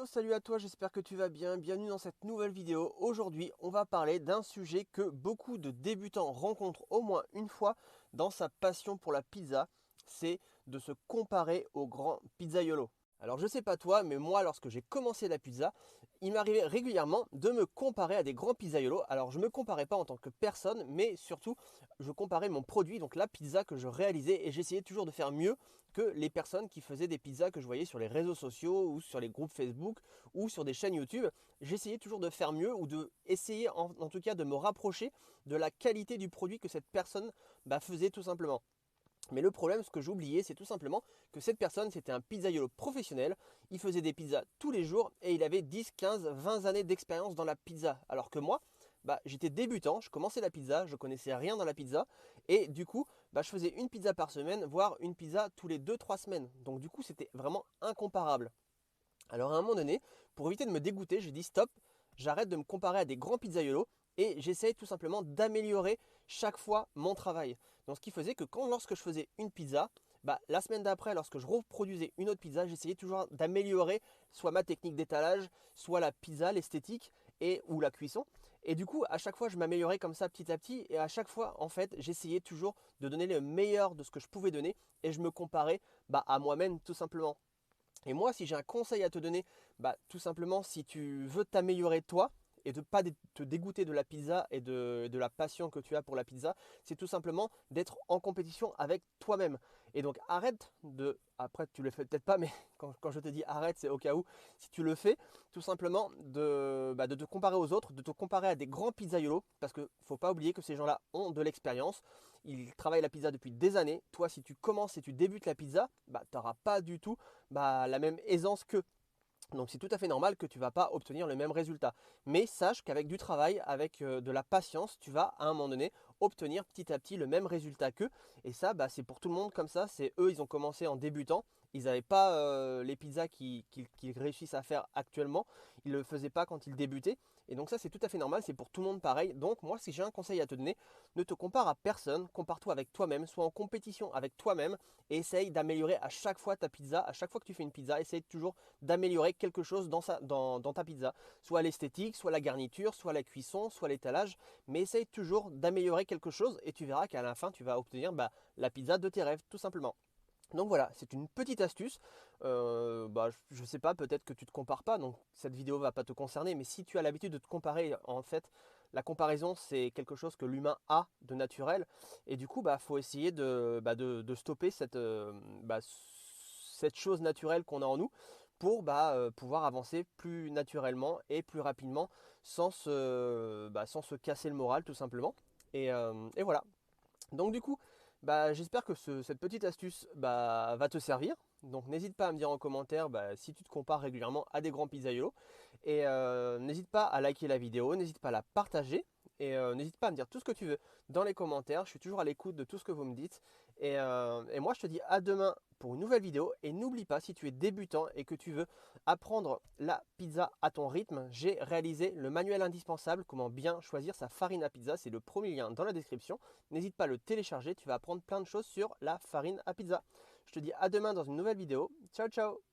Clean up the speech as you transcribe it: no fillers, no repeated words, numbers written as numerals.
Yo, salut à toi, j'espère que tu vas bien. Bienvenue dans cette nouvelle vidéo. Aujourd'hui, on va parler d'un sujet que beaucoup de débutants rencontrent au moins une fois dans sa passion pour la pizza. C'est de se comparer aux grands pizzaiolos. Alors je sais pas toi, mais moi lorsque j'ai commencé la pizza, il m'arrivait régulièrement de me comparer à des grands pizzaiolos. Alors je me comparais pas en tant que personne, mais surtout je comparais mon produit, donc la pizza que je réalisais, et j'essayais toujours de faire mieux que les personnes qui faisaient des pizzas que je voyais sur les réseaux sociaux ou sur les groupes Facebook ou sur des chaînes YouTube. J'essayais toujours de faire mieux ou de essayer en tout cas de me rapprocher de la qualité du produit que cette personne faisait tout simplement. Mais le problème, ce que j'oubliais, c'est tout simplement que cette personne, c'était un pizzaiolo professionnel. Il faisait des pizzas tous les jours et il avait 10, 15, 20 années d'expérience dans la pizza. Alors que moi, j'étais débutant, je commençais la pizza, je connaissais rien dans la pizza. Et du coup, je faisais une pizza par semaine, voire une pizza tous les 2-3 semaines. Donc du coup, c'était vraiment incomparable. Alors à un moment donné, pour éviter de me dégoûter, j'ai dit stop, j'arrête de me comparer à des grands pizzaiolos et j'essaye tout simplement d'améliorer chaque fois mon travail. Donc ce qui faisait que lorsque je faisais une pizza, la semaine d'après, lorsque je reproduisais une autre pizza, j'essayais toujours d'améliorer soit ma technique d'étalage, soit la pizza, l'esthétique et ou la cuisson. Et du coup, à chaque fois, je m'améliorais comme ça petit à petit et à chaque fois, en fait, j'essayais toujours de donner le meilleur de ce que je pouvais donner et je me comparais à moi-même tout simplement. Et moi, si j'ai un conseil à te donner, tout simplement, si tu veux t'améliorer toi et de ne pas te dégoûter de la pizza et de la passion que tu as pour la pizza, c'est tout simplement d'être en compétition avec toi-même. Et donc arrête de, après tu le fais peut-être pas, mais quand je te dis arrête, c'est au cas où, si tu le fais, tout simplement de te comparer aux autres, de te comparer à des grands pizzaiolos, parce qu'il ne faut pas oublier que ces gens-là ont de l'expérience, ils travaillent la pizza depuis des années. Toi, si tu commences et tu débutes la pizza, tu n'auras pas du tout la même aisance qu'eux. Donc c'est tout à fait normal que tu ne vas pas obtenir le même résultat. Mais sache qu'avec du travail, avec de la patience, tu vas à un moment donné obtenir petit à petit le même résultat qu'eux. Et ça, c'est pour tout le monde comme ça. C'est eux, ils ont commencé en débutant. Ils n'avaient pas les pizzas qu'ils réussissent à faire actuellement. Ils ne le faisaient pas quand ils débutaient. Et donc ça, c'est tout à fait normal. C'est pour tout le monde pareil. Donc moi, si j'ai un conseil à te donner, ne te compare à personne. Compare-toi avec toi-même. Sois en compétition avec toi-même. Et essaye d'améliorer à chaque fois ta pizza. À chaque fois que tu fais une pizza, essaye toujours d'améliorer quelque chose dans ta pizza. Soit l'esthétique, soit la garniture, soit la cuisson, soit l'étalage. Mais essaye toujours d'améliorer quelque chose et tu verras qu'à la fin, tu vas obtenir la pizza de tes rêves, tout simplement. Donc voilà, c'est une petite astuce. Je sais pas, peut-être que tu te compares pas, donc cette vidéo va pas te concerner. Mais si tu as l'habitude de te comparer, en fait, la comparaison c'est quelque chose que l'humain a de naturel. Et du coup, faut essayer de stopper cette chose naturelle qu'on a en nous pour pouvoir avancer plus naturellement et plus rapidement sans se casser le moral tout simplement. Et voilà. Donc du coup, j'espère que cette petite astuce va te servir. Donc n'hésite pas à me dire en commentaire si tu te compares régulièrement à des grands pizzaiolos. Et n'hésite pas à liker la vidéo, n'hésite pas à la partager. Et n'hésite pas à me dire tout ce que tu veux dans les commentaires. Je suis toujours à l'écoute de tout ce que vous me dites. Et moi, je te dis à demain pour une nouvelle vidéo. Et n'oublie pas, si tu es débutant et que tu veux apprendre la pizza à ton rythme, j'ai réalisé le manuel indispensable, comment bien choisir sa farine à pizza. C'est le premier lien dans la description. N'hésite pas à le télécharger, tu vas apprendre plein de choses sur la farine à pizza. Je te dis à demain dans une nouvelle vidéo. Ciao ciao!